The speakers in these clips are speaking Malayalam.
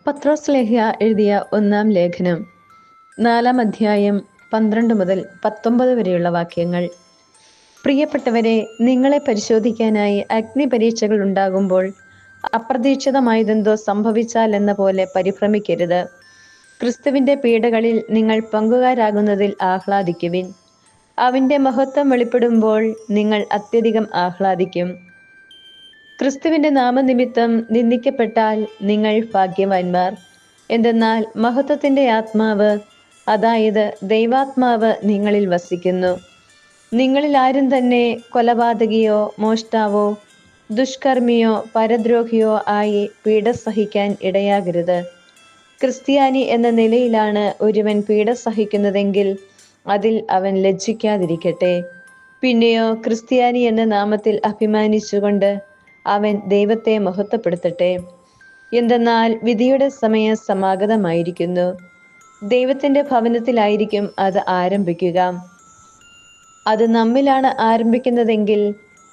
പത്രോസ് ലേഖ്യ എഴുതിയ ഒന്നാം ലേഖനം 4 അധ്യായം 12 മുതൽ 19 വരെയുള്ള വാക്യങ്ങൾ. പ്രിയപ്പെട്ടവരെ, നിങ്ങളെ പരിശോധിക്കാനായി അഗ്നിപരീക്ഷകൾ ഉണ്ടാകുമ്പോൾ അപ്രതീക്ഷിതമായതെന്തോ സംഭവിച്ചാൽ എന്ന പോലെ പരിഭ്രമിക്കരുത്. ക്രിസ്തുവിന്റെ പീഡകളിൽ നിങ്ങൾ പങ്കുകാരാകുന്നതിൽ ആഹ്ലാദിക്കുവിൻ. അവന്റെ മഹത്വം വെളിപ്പെടുമ്പോൾ നിങ്ങൾ അത്യധികം ആഹ്ലാദിക്കും. ക്രിസ്തുവിന്റെ നാമനിമിത്തം നിന്ദിക്കപ്പെട്ടാൽ നിങ്ങൾ ഭാഗ്യവാന്മാർ. എന്തെന്നാൽ മഹത്വത്തിന്റെ ആത്മാവ്, അതായത് ദൈവാത്മാവ് നിങ്ങളിൽ വസിക്കുന്നു. നിങ്ങളിൽ ആരും തന്നെ കൊലപാതകിയോ മോഷ്ടാവോ ദുഷ്കർമ്മിയോ പരദ്രോഹിയോ ആയി പീഡ സഹിക്കാൻ ഇടയാകരുത്. ക്രിസ്ത്യാനി എന്ന നിലയിലാണ് ഒരുവൻ പീഡ സഹിക്കുന്നതെങ്കിൽ അതിൽ അവൻ ലജ്ജിക്കാതിരിക്കട്ടെ. പിന്നെയോ ക്രിസ്ത്യാനി എന്ന നാമത്തിൽ അഭിമാനിച്ചുകൊണ്ട് അവൻ ദൈവത്തെ മഹത്വപ്പെടുത്തട്ടെ. എന്തെന്നാൽ വിധിയുടെ സമയം സമാഗതമായിരിക്കുന്നു. ദൈവത്തിന്റെ ഭവനത്തിലായിരിക്കും അത് ആരംഭിക്കുക. അത് നമ്മിലാണ് ആരംഭിക്കുന്നതെങ്കിൽ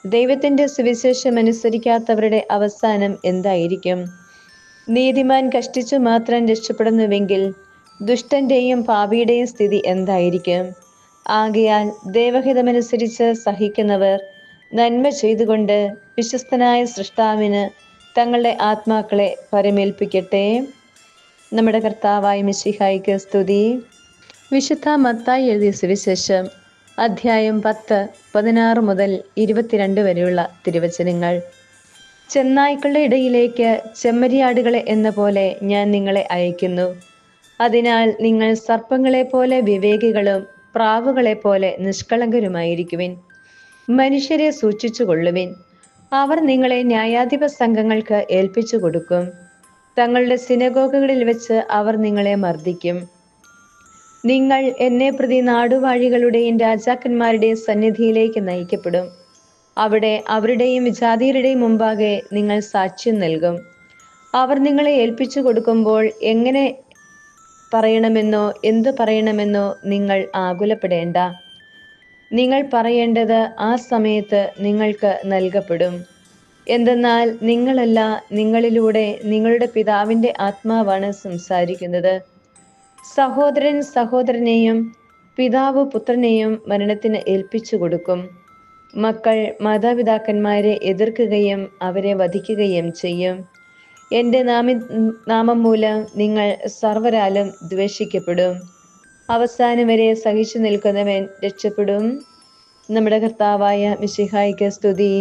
ദൈവത്തിന്റെ സുവിശേഷം അനുസരിക്കാത്തവരുടെ അവസാനം എന്തായിരിക്കും? നീതിമാൻ കഷ്ടിച്ചു മാത്രം രക്ഷപ്പെടുന്നുവെങ്കിൽ ദുഷ്ടന്റെയും പാപിയുടെയും സ്ഥിതി എന്തായിരിക്കും? ആകയാൽ ദൈവഹിതമനുസരിച്ച് സഹിക്കുന്നവർ നന്മ ചെയ്തുകൊണ്ട് വിശ്വസ്തനായ സൃഷ്ടാവിന് തങ്ങളുടെ ആത്മാക്കളെ പരമേൽപ്പിക്കട്ടെ. നമ്മുടെ കർത്താവായ മിശിഹായ്ക്ക് സ്തുതി. വിശുദ്ധ മത്തായി എഴുതിയ സുവിശേഷം അധ്യായം 10, 16 മുതൽ 22 വരെയുള്ള തിരുവചനങ്ങൾ. ചെന്നായ്ക്കളുടെ ഇടയിലേക്ക് ചെമ്മരിയാടുകളെ എന്ന പോലെ ഞാൻ നിങ്ങളെ അയക്കുന്നു. അതിനാൽ നിങ്ങൾ സർപ്പങ്ങളെ പോലെ വിവേകികളും പ്രാവുകളെ പോലെ നിഷ്കളങ്കരുമായിരിക്കുവിൻ. മനുഷ്യരെ സൂക്ഷിച്ചുകൊള്ളുവിൻ. അവർ നിങ്ങളെ ന്യായാധിപ സംഘങ്ങൾക്ക് ഏൽപ്പിച്ചു കൊടുക്കും. തങ്ങളുടെ സിനഗോഗുകളിൽ വെച്ച് അവർ നിങ്ങളെ മർദ്ദിക്കും. നിങ്ങൾ എന്നെ പ്രതി നാടുവാഴികളുടെയും രാജാക്കന്മാരുടെയും സന്നിധിയിലേക്ക് നയിക്കപ്പെടും. അവിടെ അവരുടെയും വിജാതിയരുടെയും മുമ്പാകെ നിങ്ങൾ സാക്ഷ്യം നൽകും. അവർ നിങ്ങളെ ഏൽപ്പിച്ചു കൊടുക്കുമ്പോൾ എങ്ങനെ പറയണമെന്നോ എന്തു പറയണമെന്നോ നിങ്ങൾ ആകുലപ്പെടേണ്ട. നിങ്ങൾ പറയേണ്ടത് ആ സമയത്ത് നിങ്ങൾക്ക് നൽകപ്പെടും. എന്തെന്നാൽ നിങ്ങളല്ല, നിങ്ങളിലൂടെ നിങ്ങളുടെ പിതാവിന്റെ ആത്മാവാണ് സംസാരിക്കുന്നത്. സഹോദരൻ സഹോദരനെയും പിതാവ് പുത്രനെയും മരണത്തിന് ഏൽപ്പിച്ചു കൊടുക്കും. മക്കൾ മാതാപിതാക്കന്മാരെ എതിർക്കുകയും അവരെ വധിക്കുകയും ചെയ്യും. എൻ്റെ നാമം മൂലം നിങ്ങൾ സർവരാലും ദ്വേഷിക്കപ്പെടും. അവസാനം വരെ സഹിച്ചു നിൽക്കുന്നവൻ രക്ഷപ്പെടും. നമ്മുടെ കർത്താവായ മിശിഹായ്ക്ക് സ്തുതി.